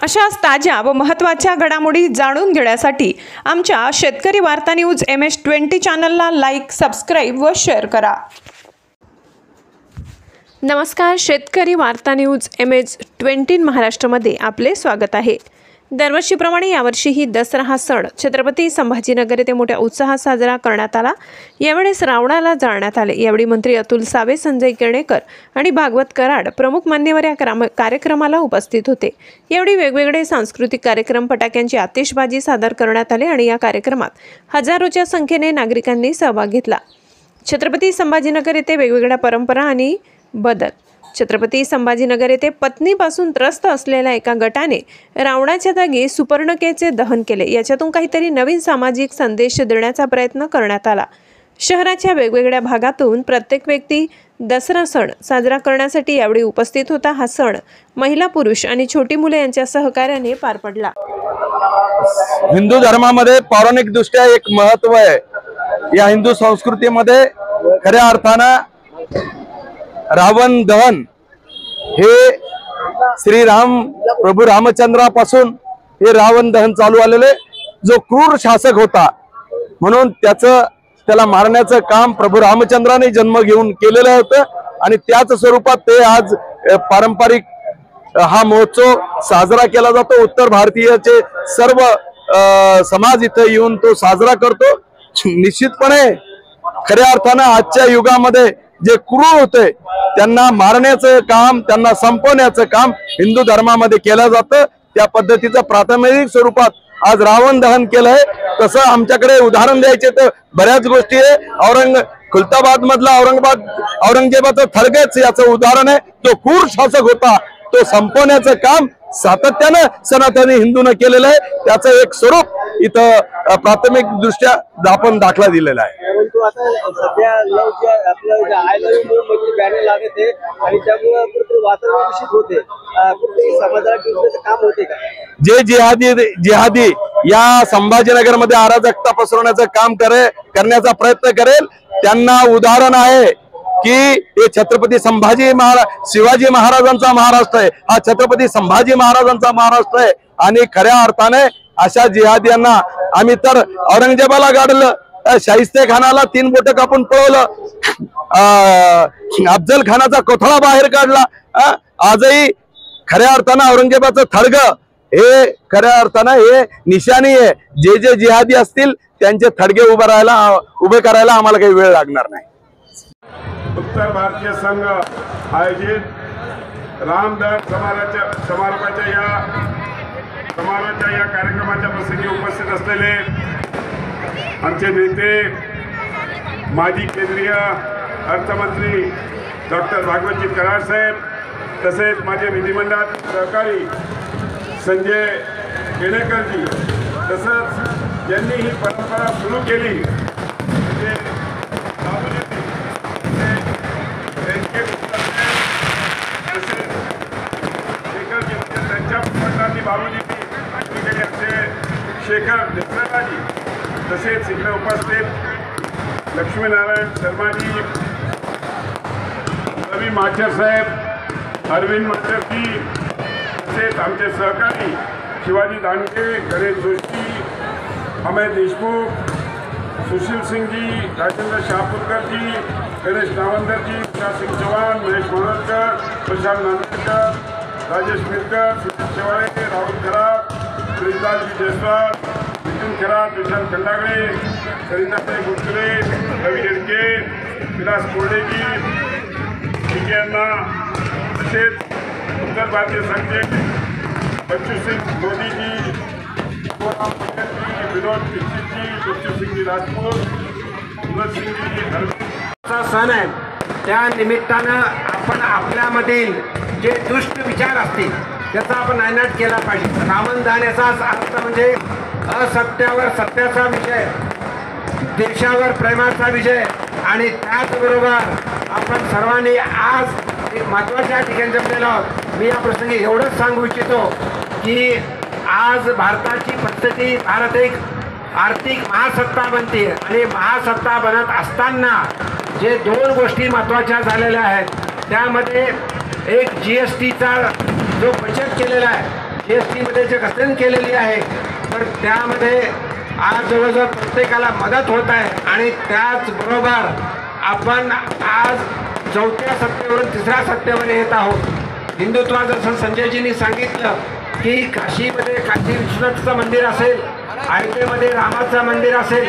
अशाच ताज्या व महत्त्वाच्या घडामोडी जाणून घेण्यासाठी आमच्या शेतकरी वार्ता न्यूज MS-20 चॅनलला लाईक, सबस्क्राईब व शेअर करा। नमस्कार, शेतकरी वार्ता न्यूज MS-20 महाराष्ट्रामध्ये आपले स्वागत आहे। दरवर्षीप्रमाणे यावर्षीही दसरा हा सण छत्रपती संभाजीनगर येथे मोठ्या उत्साहात साजरा करण्यात आला। यावेळेस रावणाला जाळण्यात आले। यावेळी मंत्री अतुल सावे, संजय केळणेकर आणि भागवत कराड प्रमुख मान्यवर या कार्यक्रमाला उपस्थित होते। यावेळी वेगवेगळे सांस्कृतिक कार्यक्रम, फटाक्यांची आतिषबाजी सादर करण्यात आले आणि या कार्यक्रमात हजारोच्या संख्येने नागरिकांनी सहभाग घेतला। छत्रपती संभाजीनगर येथे वेगवेगळ्या परंपरा आणि बदल। छत्रपती संभाजीनगर येथे पत्नीपासून त्रस्त असलेल्या एका गटाने रावणाच्या जागी सुपर्णकेचे दहन केले। याच्यातून काहीतरी नवीन सामाजिक संदेश देण्याचा प्रयत्न करण्यात आला। शहराच्या वेगवेगळ्या भागातून प्रत्येक व्यक्ती दसरा सण साजरा करण्यासाठी यावेळी उपस्थित होता। हा सण महिला, पुरुष आणि छोटी मुले यांच्या सहकार्याने पार पडला। हिंदू धर्मामध्ये पौराणिक दृष्ट्या एक महत्त्व आहे। या हिंदू संस्कृतीमध्ये खऱ्या अर्थाने रावण दहन हे श्रीराम प्रभू रामचंद्रापासून हे रावण दहन चालू आलेले, जो क्रूर शासक होता म्हणून त्याला मारण्याचं काम प्रभू रामचंद्राने जन्म घेऊन केलेलं होतं आणि त्याच स्वरूपात ते आज पारंपरिक हा महोत्सव साजरा केला जातो। उत्तर भारतीयचे सर्व समाज इथे येऊन तो साजरा करतो। निश्चितपणे खऱ्या अर्थाने आजच्या युगामध्ये जे क्रूर होते त्यांना मारण्याचं काम, त्यांना संपवण्याचं काम हिंदू धर्मामध्ये केलं जातं। त्या पद्धतीचं प्राथमिक स्वरूपात आज रावण दहन केलंय। तसं आमच्याकडे उदाहरण द्यायचे तर बऱ्याच गोष्टी आहे। खुलताबाद मधला औरंगजेबाचं थडगेच याचं उदाहरण आहे। जो क्रूर शासक होता तो संपवण्याचं काम सातत्याने सनातनी हिंदूने केलेलं आहे। त्याचं एक स्वरूप इथं प्राथमिक दृष्ट्या आपण दाखला दिलेला आहे। परंतु आता सध्या आपलं आय लव्ह यू म्हणजे बॅनर लागत आहे आणि त्यामुळे कुठे वातावरण दूषित होते, कुठे समाजाला घेऊन काम होते का? जे जिहादी या संभाजीनगर मध्ये अराजकता पसरवण्याचं काम करण्याचा प्रयत्न करेल त्यांना उदाहरण आहे की हे छत्रपती शिवाजी महाराजांचा महाराष्ट्र आहे। हा छत्रपती संभाजी महाराजांचा महाराष्ट्र आहे आणि खऱ्या अर्थाने अशा जिहादियांना आम्ही तर औरंगजेबाला गाडलं, शाहिस्ते खानाला 3 बोटं कापून पळवलं, अफजल खानाचा कोथळा बाहेर काढला। आजही खऱ्या अर्थाने औरंगजेबाचं थडगं हे खऱ्या अर्थाने हे निशाणी आहे। जे जिहादी असतील त्यांचे थडगे उभे करायला आम्हाला काही वेळ लागणार नाही। उत्तर भारतीय संघ आयोजित रामदहन समारोहाच्या या कार्यक्रमाच्या प्रसंगी उपस्थित असलेले आमचे नेते, माजी केंद्रीय अर्थमंत्री डॉक्टर भागवत कराड साहेब, तसेच माझे विधिमंडळात सहकारी संजय केळणेकरजी, तसंच ज्यांनी ही परंपरा सुरू केली म्हणजे शेखर देसराजी, तसेच इकडे उपस्थित लक्ष्मीनारायण शर्माजी, रवी माचर साहेब, अरविंद माचरजी, तसेच आमचे सहकारी शिवाजी दांडगे, गणेश जोशी, अमय देशमुख, सुशील सिंगजी, राजेंद्र शाहपुरकरजी, गणेश नावंदरजी, विकास सिंग चौहान, महेश मानोरकर, प्रशांत नांदेडकर, राजेश मिरकर, सुनील शेवाळे, राहुल खराब, प्रिंदाजी जयस्वाल, नितीन खराब, विशाल खंडागळे, सरिताताई बुटकुले, रवी येडके, विलास कोरडेजी, विजय अण्णा, तसेच उत्तर भारतीय संघचे बच्चू सिंग मोदीजी, विनोद दीक्षितजी, बच्चू सिंगजी राजपूत, सुरज सिंगजी सण आहे। त्या निमित्तानं आपण आपल्यामधील जे दुष्ट विचार असतील त्याचा आपण नायनाट केला पाहिजे। रावण दहन याचा अर्थ म्हणजे असत्यावर सत्याचा विजय, देशावर प्रेमाचा विजय आणि त्याचबरोबर आपण सर्वांनी आज एक महत्त्वाच्या ठिकाणी जमलेलो आहोत। मी या प्रसंगी एवढंच सांगू इच्छितो की आज भारताची परिस्थिती, भारत एक आर्थिक महासत्ता बनते आणि महासत्ता बनत असताना जे 2 गोष्टी महत्त्वाच्या झालेल्या आहेत त्यामध्ये एक GSTचा जो बचत केलेला आहे GST मध्ये जे घसरण केलेली आहे, तर त्यामध्ये आज जवळजवळ प्रत्येकाला मदत होत आहे. आणि त्याचबरोबर आपण आज चौथ्या सत्तेवरून तिसऱ्या सत्तेवर येत आहोत. हिंदुत्वाचं जसं संजयजींनी सांगितलं की काशीमध्ये काशी विश्वनाथचं मंदिर असेल, अयोध्येमध्ये रामाचं मंदिर असेल,